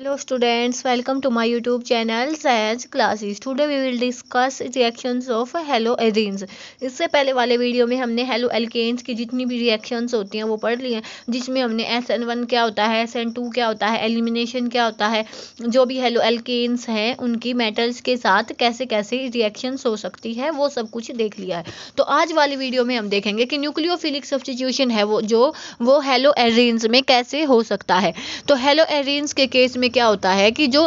Hello students, welcome to my YouTube channel Science Classes. Today we will discuss reactions of haloarenes. इससे पहले वाले video में हमने halo alkanes की जितनी भी रिएक्शंस होती हैं वो पढ़ ली हैं, जिसमें हमने SN1 क्या होता है, SN2 क्या होता है, एलिमिनेशन क्या होता है, जो भी हेलो एल्केन्स हैं उनकी मेटल्स के साथ कैसे कैसे रिएक्शंस हो सकती है वो सब कुछ देख लिया है। तो आज वाली वीडियो में हम देखेंगे कि न्यूक्लियोफिलिक सब्स्टिट्यूशन है वो हेलोएरेन्स में कैसे हो सकता है। तो हेलोएरेन्स के केस में क्या होता है कि जो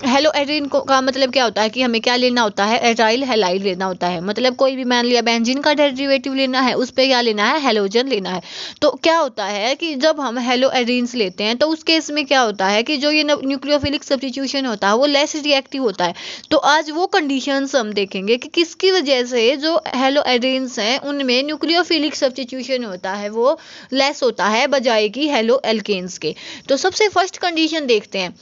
हेलोएरीन का मतलब क्या होता है कि हमें क्या लेना होता है, एटाइल हैलाइड लेना होता है। मतलब कोई भी मान लिया बेंजीन का डेरिवेटिव लेना है, उस पे क्या लेना है, हेलोजन लेना है। तो क्या होता है कि जब हम हेलोएरीन्स लेते हैं तो उस केस में क्या होता है कि जो ये न्यूक्लियोफिलिक सब्स्टिट्यूशन होता है वो लेस रिएक्टिव होता है। तो आज वो कंडीशंस हम देखेंगे कि किसकी वजह से जो हेलोएरीन्स हैं उनमें न्यूक्लियोफिलिक सब्स्टिट्यूशन होता है वो लेस होता है बजाय कि हेलो एल्केन्स के। तो सबसे फर्स्ट कंडीशन देखते हैं।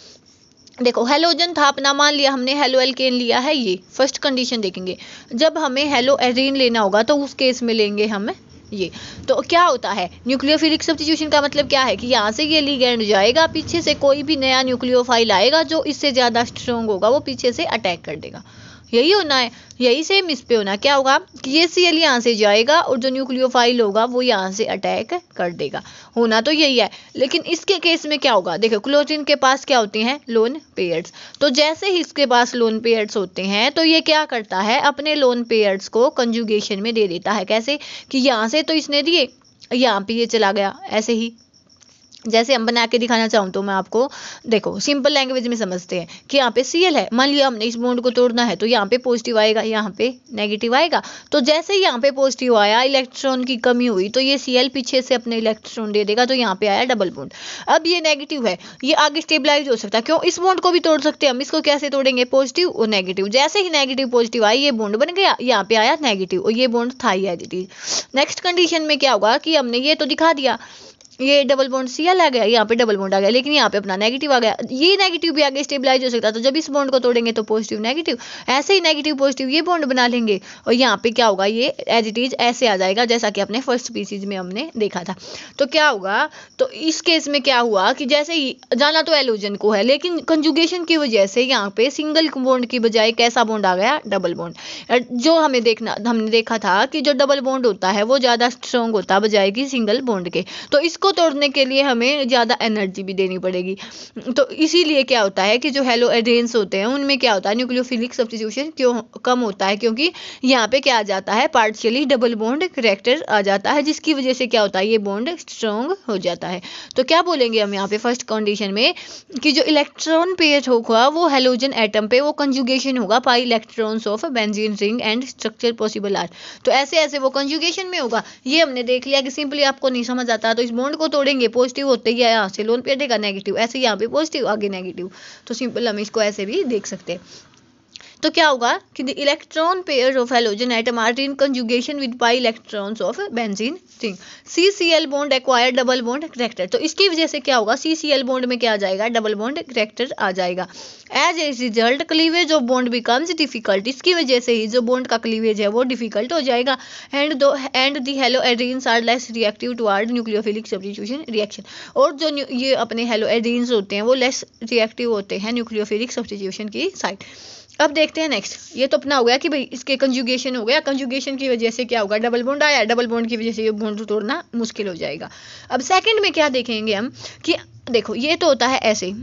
देखो हेलोजन था अपना, मान लिया हमने हेलो एल्केन लिया है, ये फर्स्ट कंडीशन देखेंगे। जब हमें हेलो एरीन लेना होगा तो उस केस में लेंगे हम ये। तो क्या होता है न्यूक्लियोफिलिक सब्स्टिट्यूशन का मतलब क्या है कि यहाँ से ये लिगैंड जाएगा, पीछे से कोई भी नया न्यूक्लियोफाइल आएगा जो इससे ज़्यादा स्ट्रॉन्ग होगा वो पीछे से अटैक कर देगा। यही होना है, यही सेम इस पे होना। क्या होगा कि ये Cl यहाँ से जाएगा और जो न्यूक्लियोफाइल होगा वो यहाँ से अटैक कर देगा। होना तो यही है, लेकिन इसके केस में क्या होगा, देखो क्लोरीन के पास क्या होते हैं, लोन पेयर्स। तो जैसे ही इसके पास लोन पेयर्स होते हैं तो ये क्या करता है, अपने लोन पेयर्स को कंजुगेशन में दे देता है। कैसे कि यहाँ से तो इसने दिए, यहाँ पे ये चला गया, ऐसे ही जैसे हम बना के दिखाना चाहूँ तो मैं आपको, देखो सिंपल लैंग्वेज में समझते हैं कि यहाँ पे Cl है, मान लिया हमने इस बॉन्ड को तोड़ना है तो यहाँ पे पॉजिटिव आएगा, यहाँ पे नेगेटिव आएगा। तो जैसे ही यहाँ पे पॉजिटिव आया, इलेक्ट्रॉन की कमी हुई तो ये Cl पीछे से अपने इलेक्ट्रॉन दे देगा, तो यहाँ पे आया डबल बॉन्ड। अब ये नेगेटिव है, ये आगे स्टेबलाइज हो सकता है, क्यों, इस बॉन्ड को भी तोड़ सकते हैं हम। इसको कैसे तोड़ेंगे, पॉजिटिव और नेगेटिव। जैसे ही नेगेटिव पॉजिटिव आई ये बॉन्ड बन गया, यहाँ पे आया नेगेटिव और ये बॉन्ड था ही as it is. Next condition में क्या होगा कि हमने ये तो दिखा दिया, ये डबल बॉन्ड Cl आ गया, यहाँ पे डबल बॉन्ड आ गया, लेकिन यहाँ पे अपना नेगेटिव आ गया। ये नेगेटिव भी आगे स्टेबलाइज हो सकता है, तो जब इस बॉन्ड को तोड़ेंगे तो पॉजिटिव नेगेटिव, ऐसे ही नेगेटिव पॉजिटिव ये बॉन्ड बना लेंगे और यहाँ पे क्या होगा, ये एज इट इज ऐसे आ जाएगा जैसा कि अपने फर्स्ट स्पीसीज में हमने देखा था। तो क्या होगा, तो इस केस में क्या हुआ कि जैसे ही जाना तो एलोजन को है, लेकिन कंजुगेशन की वजह से यहाँ पे सिंगल बॉन्ड की बजाय कैसा बॉन्ड आ गया, डबल बॉन्ड। जो हमने देखा था कि जो डबल बॉन्ड होता है वो ज़्यादा स्ट्रॉन्ग होता है बजाय कि सिंगल बॉन्ड के। तो इसको तोड़ने के लिए हमें ज़्यादा एनर्जी भी देनी पड़ेगी। तो इसीलिए क्या होता है कि जो हेलोएरेन्स होते हैं उनमें क्या होता है, न्यूक्लियोफिलिक सब्स्टिट्यूशन क्यों कम होता है, क्योंकि यहाँ पे क्या आ जाता है, पार्शियली डबल बॉन्ड करैक्टर आ जाता है, जिसकी वजह से क्या होता है, ये बॉन्ड स्ट्रॉन्ग हो जाता है। तो क्या बोलेंगे हम यहाँ पे फर्स्ट कंडीशन में कि जो इलेक्ट्रॉन पेयर होगा वो हेलोजन एटम पे वो कंजुगेशन होगा pi electrons of benzene ring and structure possible are. तो ऐसे ऐसे वो कंजुगेशन में होगा। ये हमने देख लिया कि सिंपली आपको नहीं समझ आता तो इस बॉन्ड को तोड़ेंगे, पॉजिटिव होते ही यहाँ से लोन पेयर देगा नेगेटिव, ऐसे यहाँ पे पॉजिटिव आगे नेगेटिव। तो सिंपल हम इसको ऐसे भी देख सकते हैं। तो क्या होगा कि the electron pair of halogen atom are in conjugation with pi electrons of benzene ring, CCl bond acquire double bond character. तो इसकी वजह से क्या होगा, CCl बॉन्ड में क्या आ जाएगा, डबल बॉन्ड करैक्टर आ जाएगा। As a result cleavage of bond becomes difficult, इसकी वजह से ही जो बॉन्ड का क्लीवेज है वो डिफिकल्ट हो जाएगा। And the haloarenes are less reactive toward nucleophilic substitution reaction, और जो ये अपने हेलोएरीन्स होते हैं वो लेस रिएक्टिव होते हैं न्यूक्लियोफिलिक सब्स्टिट्यूशन की साइड। अब देखते हैं नेक्स्ट। ये तो अपना हो गया कि भाई इसके कंजुगेशन हो गया, कंजुगेशन की वजह से क्या होगा, डबल बॉन्ड आया, डबल बॉन्ड की वजह से ये बॉन्ड तोड़ना मुश्किल हो जाएगा। अब सेकंड में क्या देखेंगे हम कि देखो ये तो होता है ऐसे।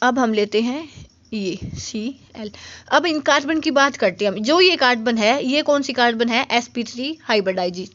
अब हम लेते हैं ये Cl। अब इन कार्बन की बात करते हैं हम। जो ये कार्बन है, ये कौन सी कार्बन है, sp3 हाइब्रिडाइज।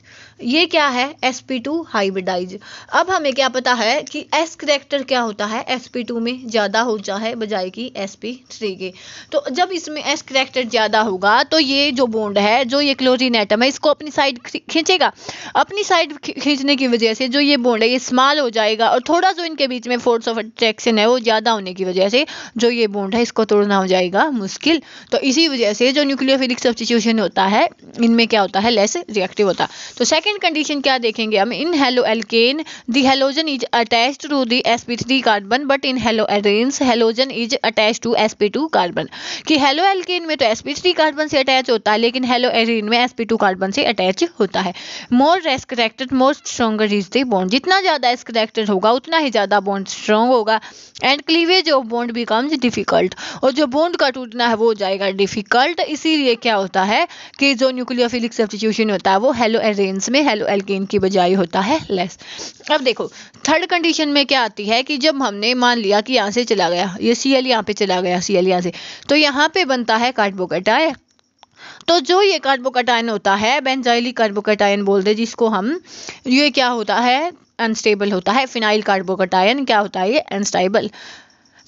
ये क्या है, sp2 हाइब्रिडाइज। अब हमें क्या पता है कि s करैक्टर क्या होता है, sp2 में ज़्यादा होता है बजाय कि sp3 के। तो जब इसमें s करैक्टर ज़्यादा होगा तो ये जो बॉन्ड है, जो ये क्लोरीन एटम है, इसको अपनी साइड खींचेगा। अपनी साइड खींचने की वजह से जो ये बॉन्ड है ये स्मॉल हो जाएगा, और थोड़ा जो इनके बीच में फोर्स ऑफ अट्रैक्शन है वो ज़्यादा होने की वजह से जो ये बॉन्ड है इसको तोड़ना हो जाएगा मुश्किल। तो इसी वजह से जो न्यूक्लियोफिलिक सब्स्टिट्यूशन होता है इनमें क्या होता है, लेस रिएक्टिव होता है। तो सेकंड सेकेंड कंडीशन क्या देखेंगे हम, in halo alkane the halogen is attached to the sp3 carbon but in halo arenes halogen is attached to sp2 carbon. कि हेलो एल्केन में तो sp3 कार्बन से अटैच होता है, लेकिन हेलो एरीन में sp2 कार्बन से अटैच होता है। More S charactered more stronger is the bond, जितना ज़्यादा एस करेक्टेड होगा उतना ही ज़्यादा बॉन्ड स्ट्रॉन्ग होगा। And cleavage of bond becomes difficult, और जो बॉन्ड का टूटना है वो हो जाएगा डिफिकल्ट। इसीलिए क्या होता है कि जो न्यूक्लियोफिलिक सब्स्टिट्यूशन होता है वो हेलो एरेन्स में हेलो एल्केन की बजाय होता है लेस। अब देखो थर्ड कंडीशन में क्या आती है कि जब हमने मान लिया कि यहाँ से चला गया ये Cl यहाँ पे चला गया Cl यहाँ से, तो यहाँ पे बनता है कार्बोकैटायन। तो जो ये कार्बोकैटायन होता है बेंजाइलिक कार्बोकैटायन बोलते हैं जिसको हम, ये क्या होता है अनस्टेबल होता है। फिनाइल कार्बोकैटायन क्या होता है ये अनस्टेबल।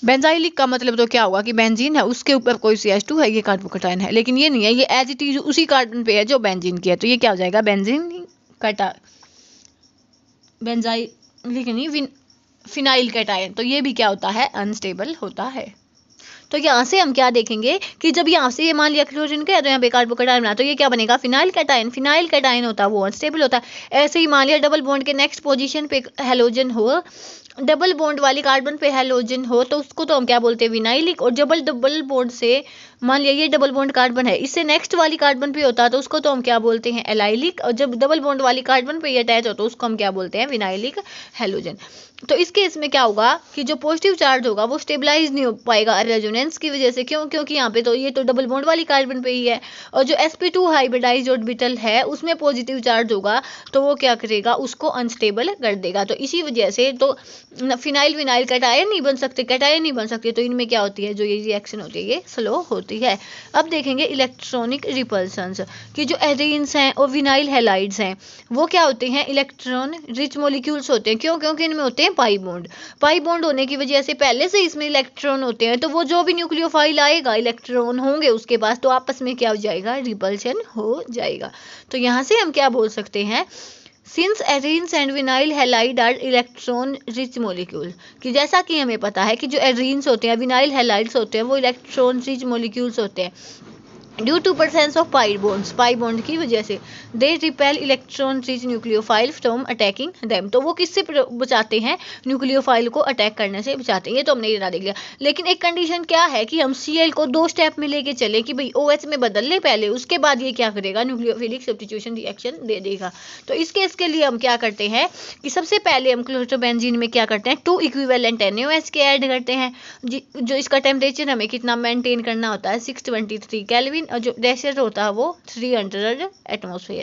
बेंजाइलिक का मतलब तो क्या होगा कि बेंजीन है उसके ऊपर कोई CH2 है, ये कार्बोकैटायन है। लेकिन ये नहीं है, ये एज इट इज उसी कार्बन पे है जो बेंजीन की है, तो ये क्या हो जाएगा बेंजीन कटा बेंजाइलिक नहीं फिनाइल कैटायन, तो ये भी क्या होता है अनस्टेबल होता है। तो यहाँ से हम क्या देखेंगे कि जब यहाँ से ये मान लिया क्लोरीन का है तो यहाँ पे कार्बोकैटायन बना, तो ये क्या बनेगा फिनाइल कैटायन। फिनाइल कैटायन होता है वो अनस्टेबल होता है। ऐसे ही मान लिया डबल बॉन्ड के नेक्स्ट पोजीशन पे हेलोजन हो, डबल बॉन्ड वाली कार्बन पे हेलोजन हो, तो उसको तो हम क्या बोलते हैं विनाइलिक। और डबल डबल बॉन्ड से मान लिया ये डबल बॉन्ड कार्बन है, इससे नेक्स्ट वाली कार्बन पे होता है तो उसको तो हम क्या बोलते हैं एलाइलिक। और जब डबल बॉन्ड वाली कार्बन पे ये अटैच हो तो उसको हम क्या बोलते हैं विनाइलिक हेलोजन। तो इस केस में क्या होगा कि जो पॉजिटिव चार्ज होगा वो स्टेबलाइज नहीं हो पाएगा रेजोनेंस की वजह से। क्यों? क्योंकि यहाँ पे तो ये तो डबल बॉन्ड वाली कार्बन पे ही है, और जो sp2 हाइब्रिडाइज्ड ऑर्बिटल है उसमें पॉजिटिव चार्ज होगा तो वो क्या करेगा उसको अनस्टेबल कर देगा। तो इसी वजह से तो फिनाइल विनाइल कैटायन नहीं बन सकते, कैटायन नहीं बन सकते, तो इनमें क्या होती है जो ये रिएक्शन होती है ये स्लो होती है। अब देखेंगे इलेक्ट्रॉनिक रिपल्सन्स कि जो एरीन्स हैं और विनाइल हैलाइड्स हैं वो क्या होते हैं इलेक्ट्रॉन रिच मॉलिक्यूल्स होते हैं। क्यों? क्योंकि इनमें होते हैं पाई बॉन्ड। पाई बॉन्ड होने की वजह से पहले से इसमें इलेक्ट्रॉन होते हैं, तो वो जो भी न्यूक्लियोफाइल आएगा इलेक्ट्रॉन होंगे उसके पास, तो आपस में क्या हो जाएगा रिपल्शन हो जाएगा। तो यहाँ से हम क्या बोल सकते हैं since arenes and vinyl halide are electron rich molecule, कि जैसा कि हमें पता है कि जो एरीन्स होते हैं विनाइल हैलाइड्स होते हैं वो इलेक्ट्रॉन रिच मॉलिक्यूल्स होते हैं। Due to presence of pi bond की वजह से they repel electron rich nucleophile from attacking them, तो वो किससे बचाते हैं न्यूक्लियोफाइल को अटैक करने से बचाते हैं। ये तो हमने इतना देख लिया। लेकिन एक कंडीशन क्या है कि हम Cl को 2 स्टेप में लेके चले कि भाई OH में बदल ले पहले, उसके बाद ये क्या करेगा न्यूक्लियोफिलिक सब्स्टिट्यूशन रिएक्शन दे देगा। तो इस केस के लिए हम क्या करते हैं कि सबसे पहले हम क्लोरोबेंजीन में क्या करते हैं 2 इक्विवेलेंट NaOH के ऐड करते हैं, जो इसका टेम्परेचर हमें कितना मेंटेन करना होता है 623 केल्विन, और जो प्रेशर होता है वो 300 एटमॉस्फेयर।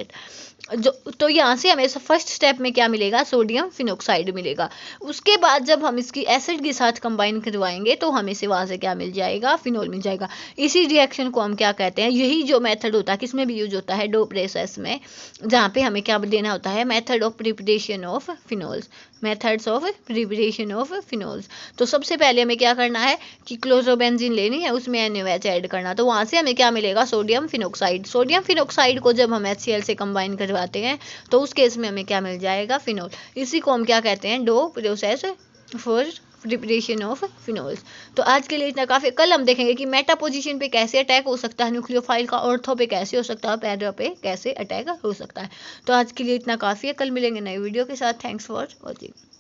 जो तो यहाँ से हमें फर्स्ट स्टेप में क्या मिलेगा सोडियम फिनोक्साइड मिलेगा। उसके बाद जब हम इसकी एसिड के साथ कंबाइन करवाएंगे तो हमें से वहाँ से क्या मिल जाएगा फिनोल मिल जाएगा। इसी रिएक्शन को हम क्या कहते हैं, यही जो मेथड होता है किसमें भी यूज होता है डो प्रोसेस में, जहाँ पे हमें क्या देना होता है method of preparation of phenols, methods of preparation of phenols. तो सबसे पहले हमें क्या करना है कि क्लोरोबेंजीन लेनी है उसमें NaOH ऐड करना, तो वहाँ से हमें क्या मिलेगा सोडियम फिनोक्साइड। सोडियम फिनोक्साइड को जब हम HCl से कंबाइन करवाते हैं तो उस केस में हमें क्या मिल जाएगा फिनोल। इसी को हम क्या कहते हैं Dow process for preparation of phenols. तो आज के लिए इतना काफ़ी। कल हम देखेंगे कि मेटा पोजीशन पे कैसे अटैक हो सकता है न्यूक्लियोफाइल का, ऑर्थो पे कैसे हो सकता है, पैरा पे कैसे अटैक हो सकता है। तो आज के लिए इतना काफ़ी है, कल मिलेंगे नई वीडियो के साथ। Thanks for watching.